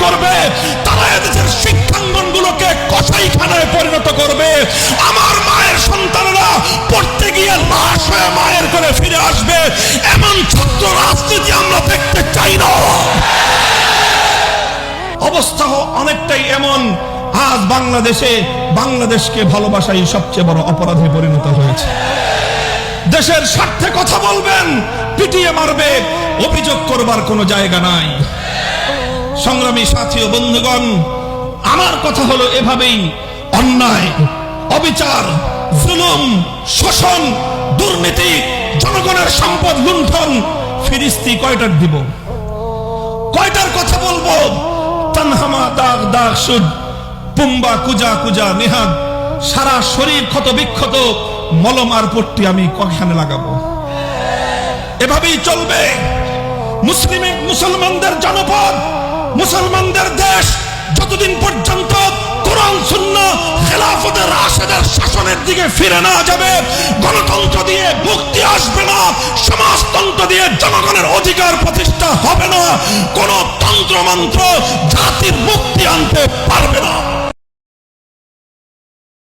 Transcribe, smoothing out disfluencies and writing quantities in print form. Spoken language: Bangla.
করবে, তারা এদেশের শিক্ষাঙ্গনগুলোকে কসাইখানায় পরিণত করবে। আমার মায়ের সন্তানরা পড়তে গিয়ে লাশ হয়ে মায়ের করে ফিরে আসবে, এমন ছাত্র রাজনীতি আমরা দেখতে চাই না। অবস্থা অনেকটাই এমন, আজ বাংলাদেশকে ভালোবাসাই সবচেয়ে বড় অপরাধে পরিণত হয়েছে। দেশের স্বার্থে কথা বলবেন, পিটিয়ে মারবে, অভিযোগ করবার কোনো জায়গা নাই। সংগ্রামী সাথী ও বন্ধুগণ, আমার কথা হলো এভাবেই অন্যায়, অবিচার, জুলুম, শোষণ, দুর্নীতি, জনগণের সম্পদ লুণ্ঠন ফিরিস্তি কয়টার দিব, কয়টার কথা বলবো? তানহামা দাগ দাগ সুদ, পুম্বা কুজা কুজা নেহাদ, সারা শরীর ক্ষত বিক্ষত, মলম আর পট্টি আমি কখানে লাগাবো? এভাবেই চলবে। মুসলমানদের জনপদ, মুসলমানদের দেশ যতদিন পর্যন্ত কোরআন সুন্নাহ খেলাফতে রাশেদের শাসনের দিকে ফিরে না যাবে, গণতন্ত্র দিয়ে মুক্তি আসবে না, সমাজতন্ত্র দিয়ে জনগণের অধিকার প্রতিষ্ঠা হবে না, কোন তন্ত্র মন্ত্র জাতির মুক্তি আনতে পারবে না।